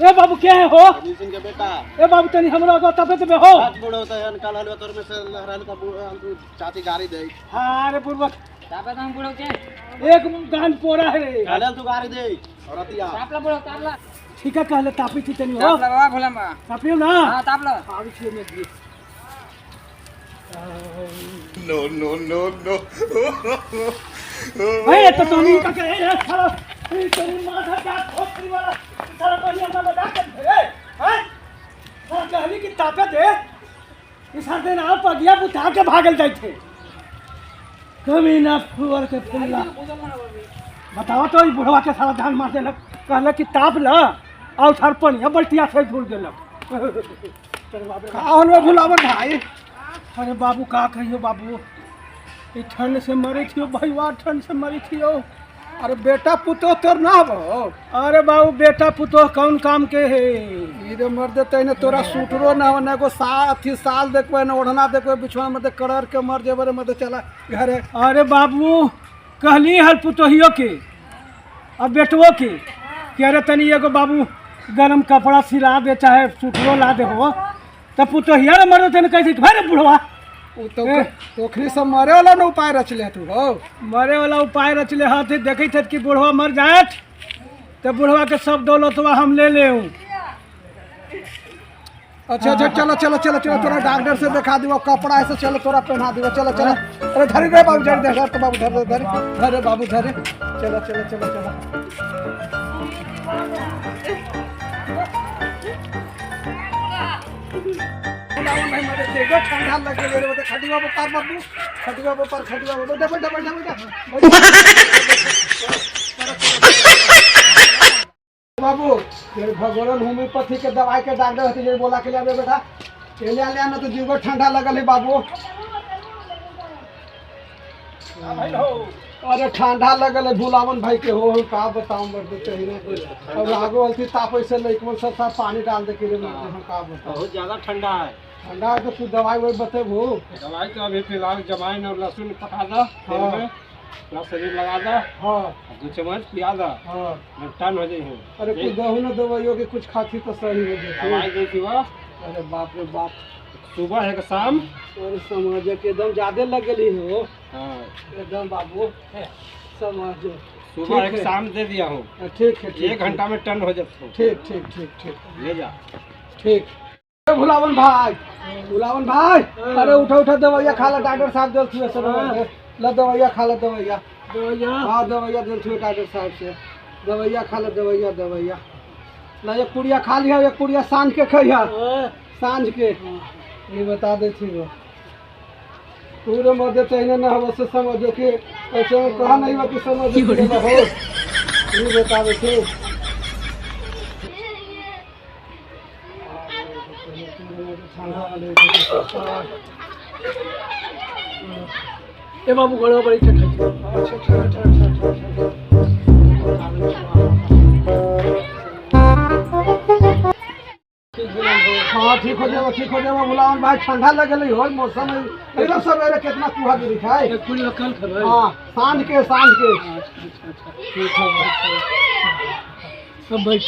ए बाबू क्या है हो सिंह के बेटा ए बाबू तनी हमरा को तबे में हो हाथ बूढ़ होता है निकाल हलवा तोर में से लहराल का हमको चाची गाड़ी दे हां रे पूर्वक तापे हम बुढ़ो के एक गान पोरा है रे गालन तू गाड़ी दे और अतिया तापला बुढ़ो तापला ठीक है कहले तापी थी तनी हो तापला बाबा भोलमा तापियो ना हां तापला आवी छे में दी नो ए तो तनी का के ए खड़ा ए तेरी माथा का खोपड़ी वाला सारा बढ़िया ना बता के रे हैं और कहली कि तापे दे इस हाथे ना पगिया बुता के भागल जाई थे कभी ना फुवर के पुल्ला बताओ तो ई बुढ़वा के सारा धान मार देलक कहले कि ताप ल और सरपन या बल्टिया से धुल देलक तेरे बाप रे कौन में भुलावन भाई अरे बाबू का कहियो बाबू ई ठंड से मरे थियो भईवा ठंड से मरे थियो अरे बेटा पुतो तोर ना हो अरे बाबू बेटा पुतो कौन काम के है इधर मर देते न तोरा सूटरो ना होने को साथी साल देखबे न ओढ़ना देखबे बिछवा में कड़र के मर जेबे रे मत चला घरे अरे बाबू कहली हर पुतोहियो के और बेटवो के कि अरे तनी एगो बाबू गरम कपड़ा सिला दे चाहे सूटरो ला दे हो तब पुतोहिया रे मरो तने कैसे भाई बुढ़वा उ तो तोखरी से मरे वाला न उपाय रच ले तू हो मरे वाला उपाय रचले हाथ देखे थे कि बुढ़वा मर जात तो बुढ़वा के सब दौलतवा हम ले ले अच्छा अच्छा चलो चलो चलो चलो तोरा डॉक्टर से दिखा दियो कपड़ा ऐसे चलो तोरा पहना दियो चलो चलो अरे धरी रे बाबू धर दे तो बाबू धर धर धर बाबू धर चलो चलो चलो चलो ठंडा लगे मेरे बता खटिया पर बाबू खटिया पर खटिया पर बैठा बैठा बैठा बाबू ये भगवान होम्योपैथी के दवाई के डॉक्टर हती जे बोला के लिए बेटा ले ले ना तो जीव ठंडा लगल है बाबू अरे ठंडा लगल है भुलावन भाई के हो का बताऊं मर्द चाहिए अब आगो अलती ताप से लइकमन सब पानी डाल दे के रे हम का बताऊं बहुत ज्यादा ठंडा है ठंडा तो तू दवाई वही बतेबो दवाई तो अभी फिलहाल जमाइन और लहसुन पका दो तेल में थोड़ा शरीर लगा दो हां 2 चम्मच पिया दो हां टन हो जाए अरे कुछ दहु न दवाइयों के कुछ खाती तो सही हो जाती दवाई देती हो अरे बाप रे बाप सुबह है कि शाम और समझ के एकदम ज्यादा लगली हो हाँ एकदम बाबू समझ सुबह एक शाम दे दिया हूँ ठीक है 1 घंटा में टन हो जाता हूँ ठीक ठीक ठीक ठीक ले जा ठीक भुलावन भाई अरे उठा उठा दवाइया खा ला डॉक्टर साहब जल्द से सर ला दवाइया खा ला दवाइया हाँ दवाइया जल्द से डॉक्टर साहब से दवाइया खा ला दवाइया ला एक पुड़िया खा लिया एक पुड़िया सांझ के खइया सांझ के ये बता देती वो पूरे मध्य चाहिए ना हम से समझो कि ऐसे में कहा नहीं बाकी समझो हो ये बता देती ए बाबू गड़ो बड़ी हाँ ठीक हो जाएगा बुलावन भाई ठंडा लगल हो मौसम एकदम सवेरे कितना कुहा गिरी खाए कल खबर हाँ सांझ के सब बैठ